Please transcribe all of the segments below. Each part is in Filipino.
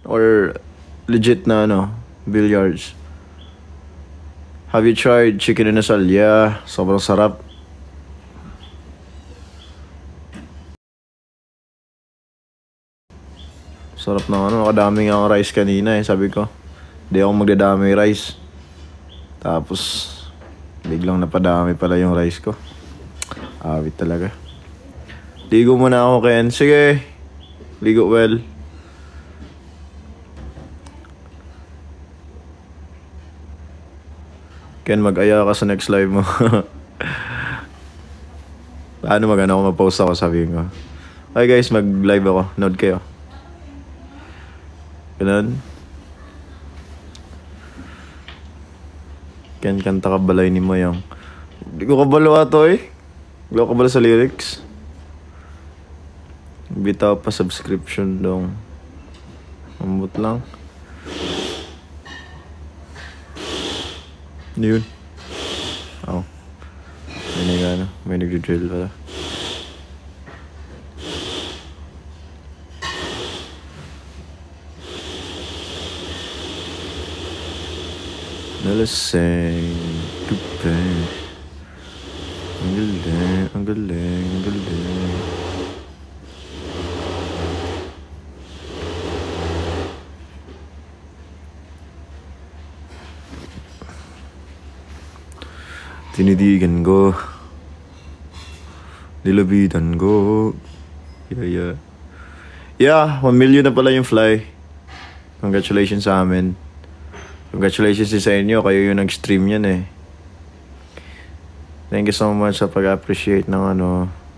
or legit na billiards. Have you tried chicken inasal? Yeah, sobrang sarap. Sarap ng nakadami nga ang rice kanina sabi ko. Di ako magdadami rice. Tapos, biglang napadami pala yung rice ko. Awit talaga. Ligo muna ako, Ken. Sige. Ligo well. Ken, mag-aya ka sa next live mo. Paano ako ma-post ako, sabihin ko. Hi guys, mag-live ako. Nod kayo. Ganun. Ken, kanta ka balay ni Moyang. Hindi ko kabalo ato eh. Hindi ko kabalo sa lyrics. Bitaw pa subscription dong. Ambot lang. Ano yun? Oh. May nag-drill pala. Nalasing tupe. Ang galing, ang galing, ang galing. Tinidigan ko, nilabitan ko. Yeah, 1 million na pala yung fly. Congratulations sa amin. Congratulations din sa inyo, kayo yung nag-stream yan eh. Thank you so much sa pag-appreciate ng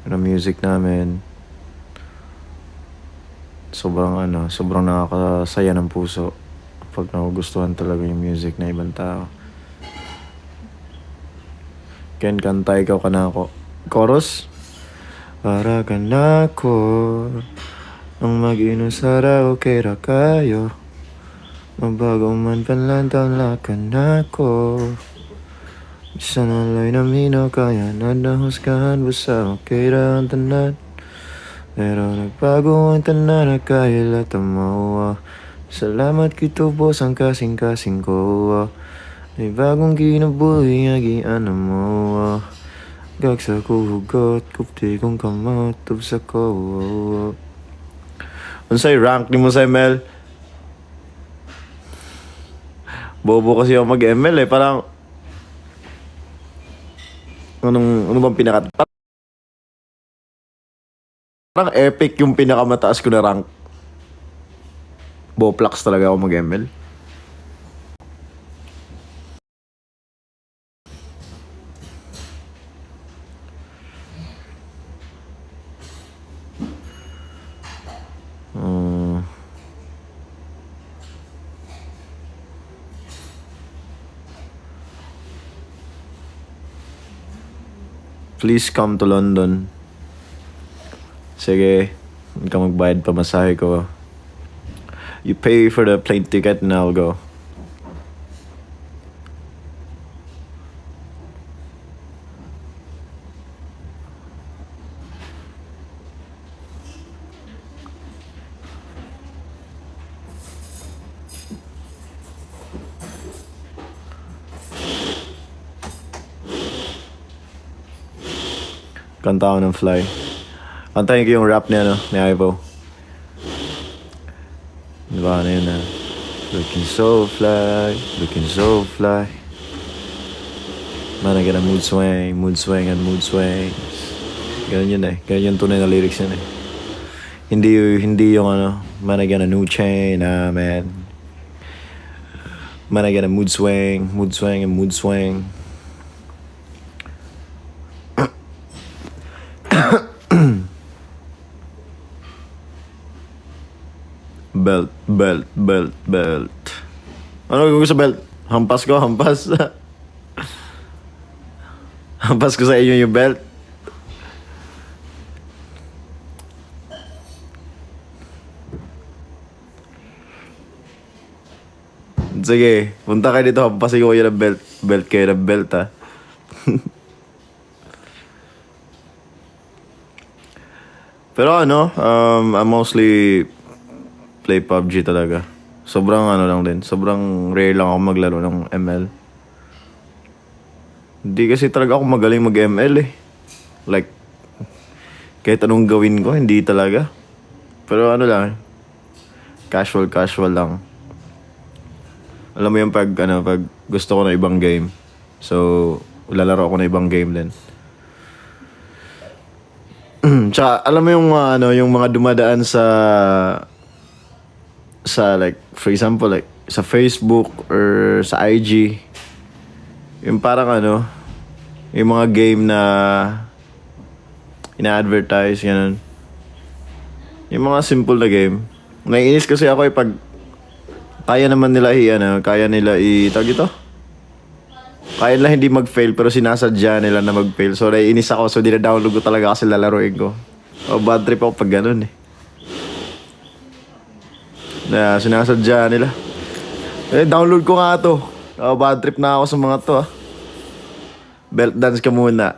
ng music namin. Sobrang nakakasaya ng puso pag nagugustuhan talaga yung music na ibang tao. Ken, kanta ikaw ka na ako. Chorus? Para ka na ako ang mag-inusara okay ra kayo. Mabago man panlantaw lakan ako. Bisa nalay na minaw kaya nadahusgahan basta okay ra ang tanan. Pero nagbago ang tanan na kaya latamawa. Salamat kito boss ang kasing-kasing ko. May bagong ginabuhi agian na mo. Gagsa ko hugot kupti kong kamatob sa ko. Unsay rank ni mo sa ML? Bobo kasi ako mag-ML eh. Parang ano bang parang epic yung pinakamataas ko na rank. Boplax talaga ako mag-ML. Please come to London. Sige, hindi ka magbayad pa masahe ko. You pay for the plane ticket and I'll go. Kanta ako ng Fly. Kantahin ko yung rap niya, ni Ivo. Diba, yun na. Looking so fly, looking so fly. Man, I get a mood swing and mood swings. Ganun yun eh. Ganun yung tunay na lyrics yun eh. Hindi yung man, I get a new chain, man. Man, I get a mood swing and mood swing. Belt. Ano gagawin ko sa belt? Hampas ko. Hampas ko sa inyo yung belt. Sige, punta kayo dito. Hampasin ko kayo ng belt. Belt kayo ng belt, ha. Pero I mostly play PUBG talaga. Sobrang ano lang din. Sobrang rare lang ako maglaro ng ML. Hindi kasi talaga ako magaling mag-ML eh. Like, kahit anong gawin ko, hindi talaga. Pero ano lang, casual lang. Alam mo yung pag gusto ko na ibang game. So, lalaro ako na ibang game din. Tsaka, alam mo yung yung mga dumadaan sa like, for example, like, sa Facebook or sa IG. Yung parang yung mga game na ina-advertise, ganun. Yung mga simple na game. Naiinis kasi ako pag kaya naman nila kaya nila tawag ito? Kaya nila hindi mag-fail pero sinasadya nila na mag-fail. So naiinis ako, so dina-download ko talaga kasi lalaroin ko. O bad trip ako pag ganun eh. Na sinasadya nila. Download ko nga to. O bad trip na ako sa mga to Belt dance ka muna.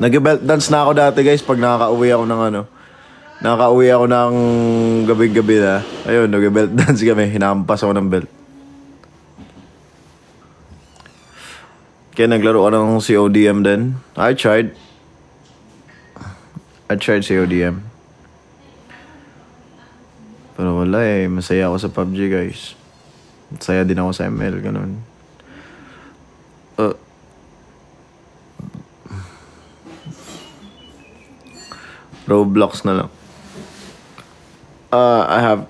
Nag-belt dance na ako dati guys pag nakaka-uwi ako ng nakaka-uwi ako ng gabi-gabi na. Ayun, nag-belt dance kami. Hinampas ako ng belt. Kaya naglaro ko ng CODM din. I tried CODM. Pero wala eh. Masaya ako sa PUBG guys. Masaya din ako sa ML. Ganun. Roblox na lang. I have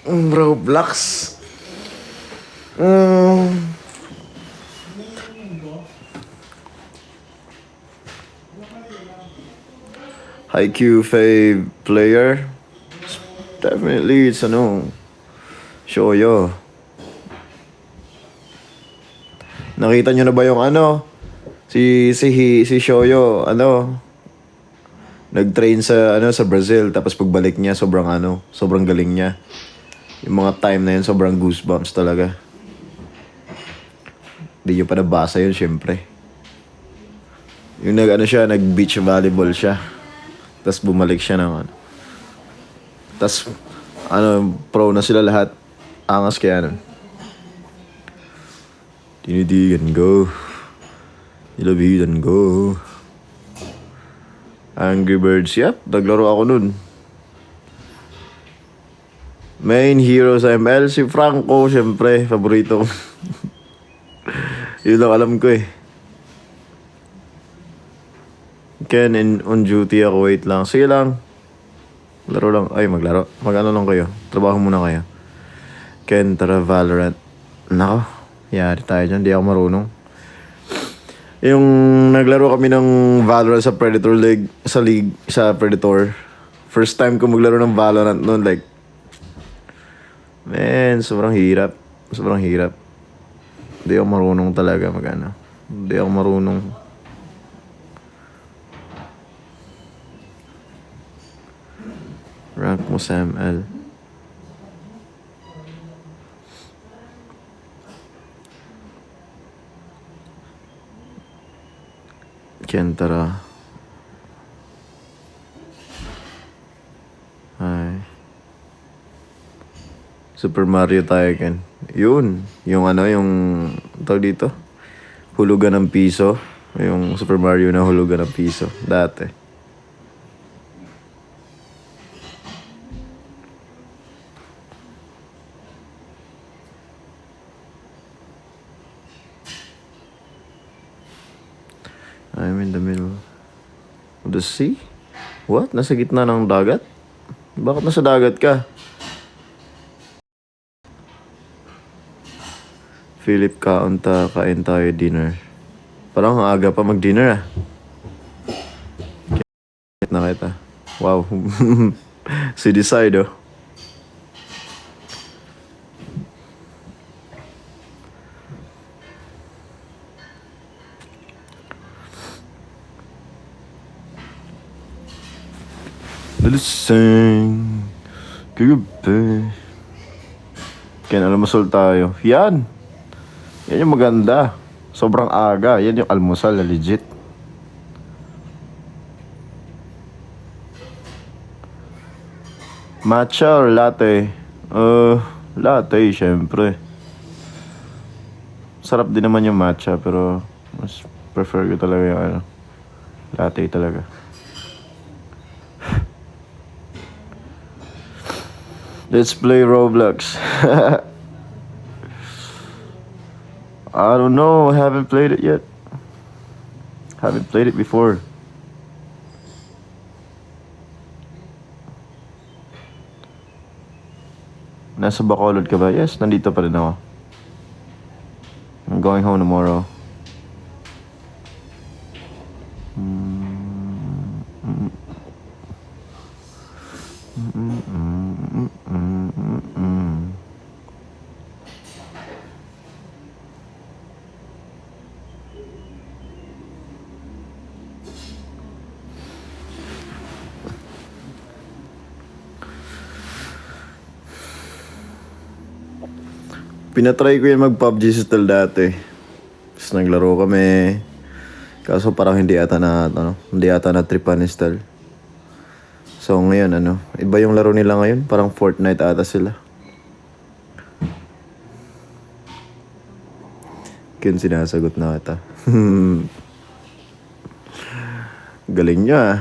Roblox. IQ fave player. Definitely it's Shoyo. Nakita nyo na ba yung si Shoyo nag-train sa Brazil, tapos pagbalik niya sobrang galing niya. Yung mga time na yun sobrang goosebumps talaga. Hindi nyo pa nabasa yun syempre. Yung nag beach volleyball siya. Tapos bumalik siya ng Tapos pro na sila lahat. Angas kaya Tinidigan go. Nilabidan go. Angry Birds, yep. Naglaro ako nun. Main hero sa ML, si Franco, syempre. Paborito ko. Yun lang alam ko eh. Ken, on duty ako. Wait lang. Sige lang. Laro lang. Ay, maglaro. Mag-ano lang kayo. Trabaho muna kayo. Ken, tara Valorant. Nako. Yari tayo dyan. Di ako marunong. Yung naglaro kami ng Valorant sa Predator League, sa Predator. First time ko maglaro ng Valorant noon, like, man, sobrang hirap. Sobrang hirap. Hindi ako marunong talaga Hindi ako marunong. Rank mo sa ML. Kentara. Ay. Super Mario tayo, Ken. Yun. Yung yung tawag dito. Hulugan ng piso. Yung Super Mario na hulugan ng piso. Dati. I'm in the middle of the sea? What? Nasa gitna ng dagat? Bakit nasa dagat ka? Philip, kain tayo dinner. Parang aga pa mag-dinner na kita. Wow. Si Decide Laliseng kagabi. Kaya alamasol tayo. Yan yung maganda. Sobrang aga. Yan yung almusal na legit. Matcha or latte? Latte, syempre. Sarap din naman yung matcha, pero mas prefer ko talaga yung ano, latte talaga. Let's play Roblox. I don't know, I haven't played it yet. Haven't played it before. Nasa Bacolod ka ba? Yes, nandito pa rin ako. I'm going home tomorrow. Pinatry ko yung mag-PUBG Style dati. Tapos naglaro kami. Kaso parang hindi ata na tripan ni Style. So ngayon iba yung laro nila ngayon. Parang Fortnite ata sila. Ken sinasagot na ata. Galing niya ah.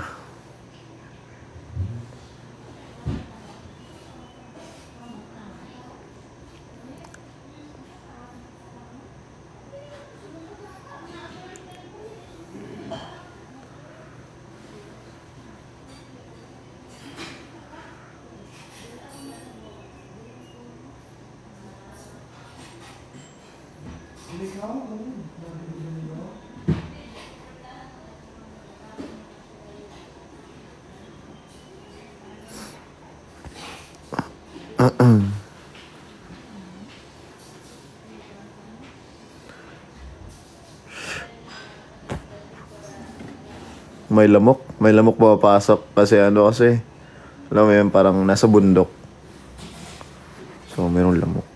May lamok papasok kasi alam mo yun, parang nasa bundok. So mayroong lamok.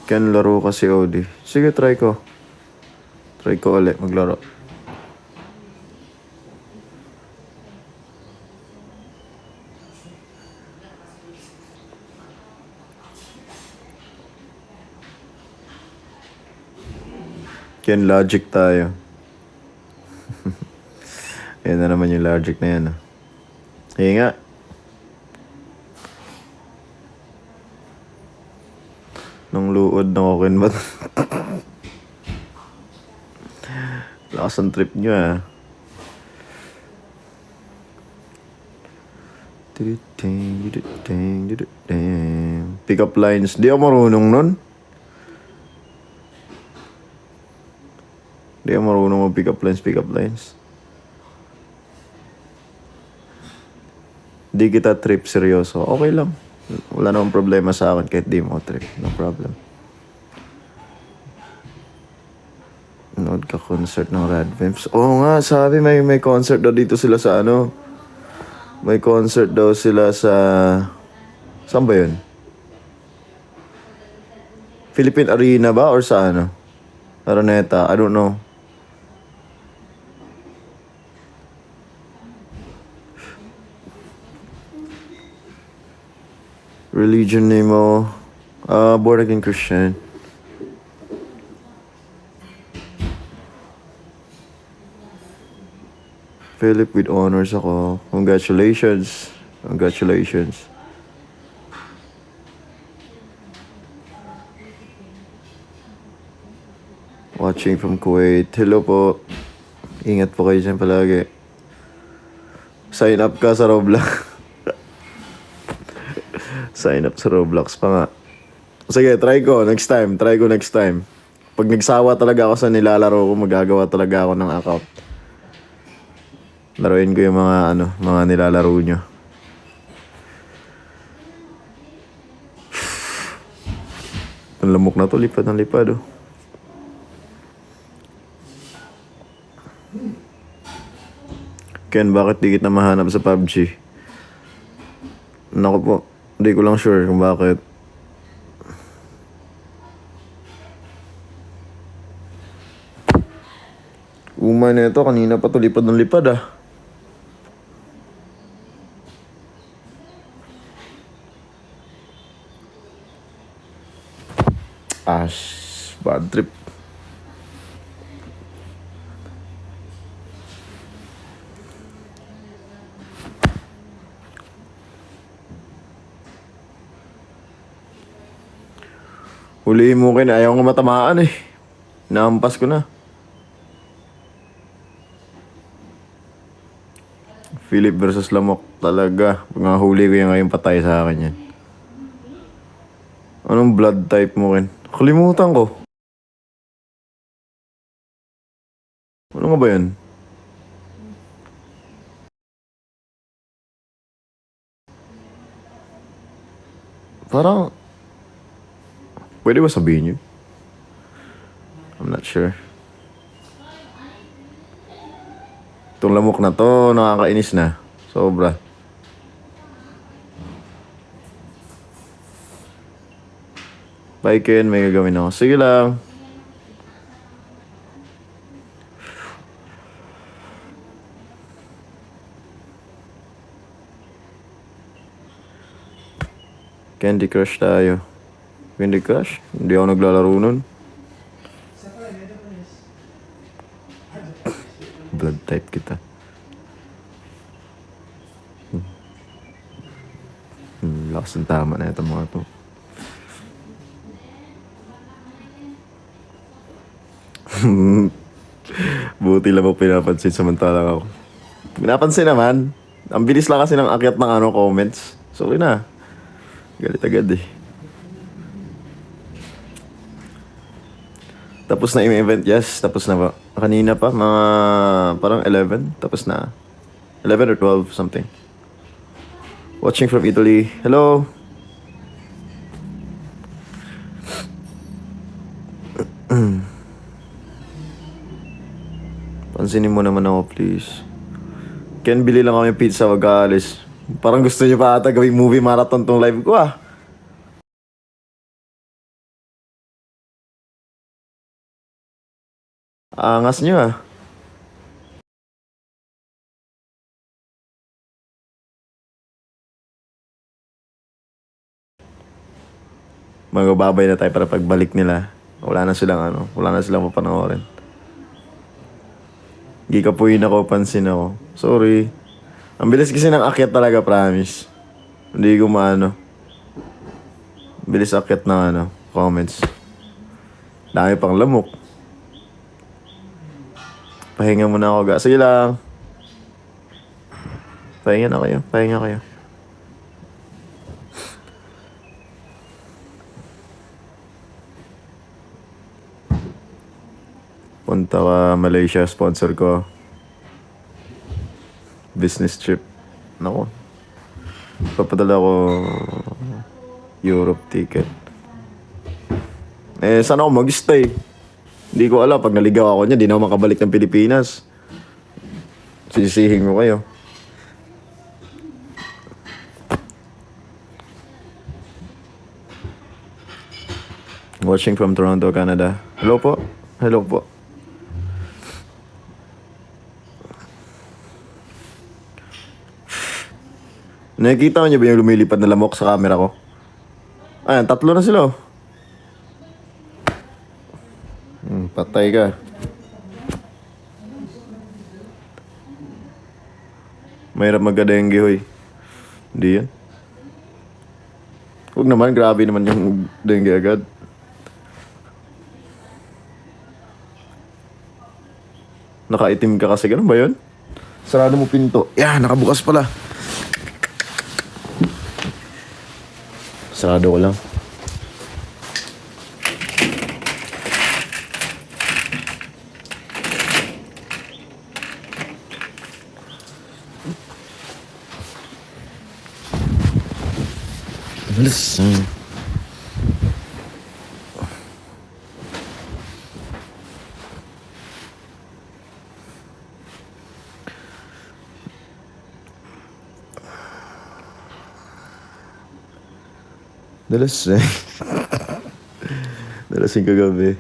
Ken, laro kasi OD. Sige, try ko. Try ko ulit maglaro. Ken, logic tayo. Yan na naman yung logic na yan. Hinga. Nung luod ng Okin ba? Lakas ang trip nyo ah. Pick up lines. Di ako marunong nun. Di ako marunong mag pick up lines. Di kita trip seryoso. Okay lang. Wala namang problema sa akin kahit di mo trip. No problem. Nood ka concert ng Radvimps. Oo nga, sabi may concert daw dito sila sa May concert daw sila sa... Saan ba yun? Philippine Arena ba? Or sa Araneta? I don't know. Religion name mo? Born again Christian. Philip with honors ako. Congratulations. Watching from Kuwait. Hello po. Ingat po kayo dyan palagi. Sign up ka sa Roblox. Sign up sa Roblox pa nga. Sige, try ko next time. Pag nagsawa talaga ako sa nilalaro ko, magagawa talaga ako ng account. Laruin ko yung mga nilalaro nyo. Ang lamok na to, lipad oh. Ken, bakit di kita mahanap sa PUBG? Naku po, hindi ko lang sure kung bakit. luma na ito. Kanina pa to lipad ng lipad ah. Bad trip. Huliin mo kayo na ayaw nga matamaan eh. Naampas ko na. Philip versus Lamok talaga. Mga huli ko yung ngayon patay sa akin yan. Anong blood type mo kin? Kalimutan ko. Ano nga ba yan? Parang... Pwede ba sabihin yun? I'm not sure. Itong lamok na to, nakakainis na. Sobra. Bye Ken, may gagawin ako. Sige lang. Candy Crush tayo. Candy Crush? Hindi ako naglalaro nun. Blood type kita. Lakas ng tama na ito mga to. Buti lang mo pinapansin samantalang ako. Pinapansin naman. Ang bilis lang kasi ng akyat ng comments. Sorry na. Galit agad eh. Tapos na yung event, yes. Tapos na ba? Kanina pa, mga parang 11. Tapos na. 11 or 12, something. Watching from Italy. Hello. Pansinin mo naman ako, please. Ken, bili lang kami pizza, wag aalis. Parang gusto niyo pa ata gawing movie marathon tong live ko ah. Angas niyo ah. Magbabay na tayo para pagbalik nila. Wala na silang papanoorin. Hindi ka po yun ako, pansin ako. Sorry. Ang bilis kasi ng akyat talaga, promise. Hindi ko maano. Bilis akyat ng comments. Dami pang lamok. Pahinga muna ako, Sige lang. Pahinga kayo. Punta ka Malaysia, sponsor ko. Business trip. Nako. Papadala ko Europe ticket. Saan ako mag-stay? Hindi ko alam. Pag naligaw ako niya, di na ako makabalik ng Pilipinas. Sisihing mo kayo. Watching from Toronto, Canada. Hello po. Nakikita niyo ba yung lumilipad na lamok sa camera ko? Ayan, 3 na sila oh. Patay ka. Mahirap magka-dengue hoy. Hindi yan. Huwag naman, grabe naman yung dengue agad. Nakaitim ka kasi, ganun ba yun? Sarado mo pinto. Nakabukas pala. Sarado ko lang. Listen. Dalasing kagabi.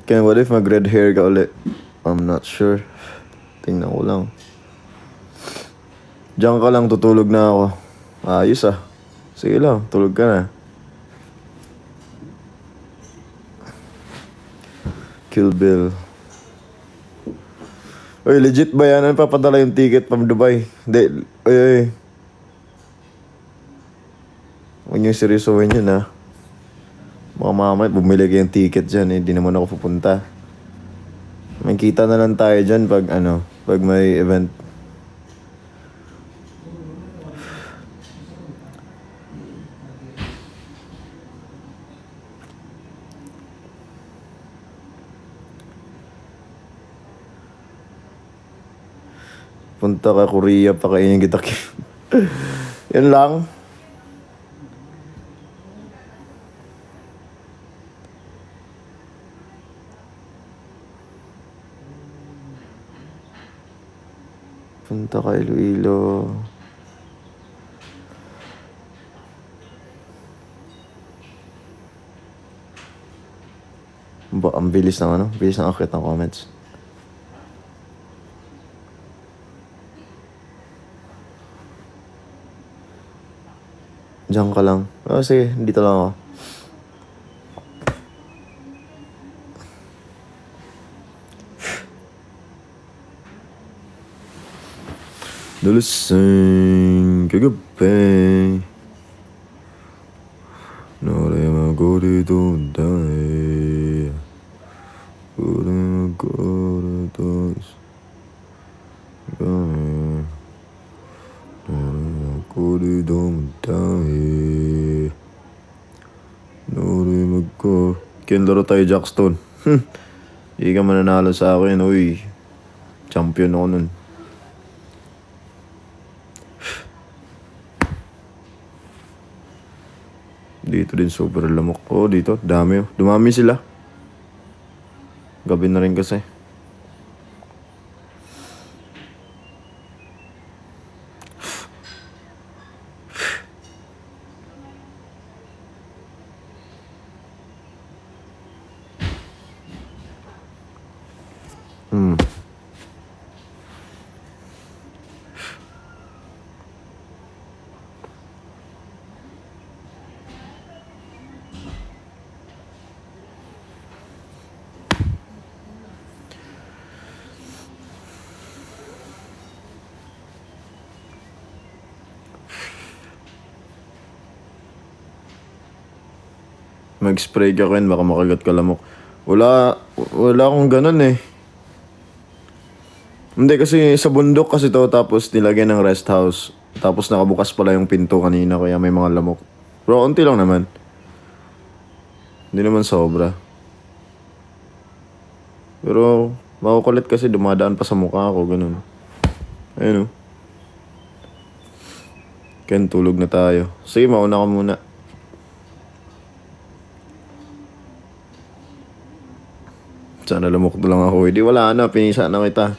Kaya what if mag-red hair ka ulit? I'm not sure. Tingnan ko lang. Diyan ka lang, tutulog na ako. Ayos ah. Sige lang, tulog ka na. Kill Bill. Uy, legit ba yan? Ano papadala yung ticket from Dubai? Hindi. Uy. Huwag niyo seryosohin yun ha. Mga mamay, bumili kayong ticket dyan eh. Di naman ako pupunta. Magkita na lang tayo dyan pag pag may event. Punta ka Korea, pakainin kita. Yan lang. Punta ka Iloilo. Ang bilis ng bilis ng akit ng comments. Diyan ka lang. Sige, dito lang ako. Dalasing kagabi. Nore magori dai. Ure magori dos. Nore dai. Nore magko. Laro tayo Jackstone. Hindi ka mananalo sa akin. Uy. Champion ako nun. Dito din super lamok. Dito. Dami. Dumami sila. Gabi na rin kasi. Mag-spray ka Ken, baka makagat ka lamok. Wala akong ganun eh. Hindi kasi sa bundok kasi to, tapos nilagyan ng rest house. Tapos nakabukas pala yung pinto kanina kaya may mga lamok. Pero unti lang naman. Hindi naman sobra. Pero makukulit kasi dumadaan pa sa mukha ko, ganun. Ayun o. Ken, tulog na tayo. Sige, mauna ka muna. Sana lamok na lang ako. Hindi wala na, pinisa na kita.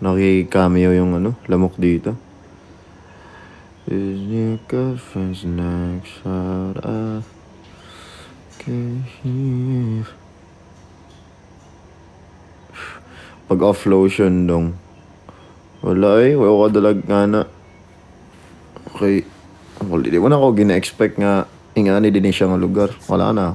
Nakiki-cameo yung lamok dito. Is your girlfriend's next shot of pag off lotion dong. Wala ko dalag nga na. Okay. Hindi mo na ako gina-expect nga ingani din siya nga lugar. Wala na.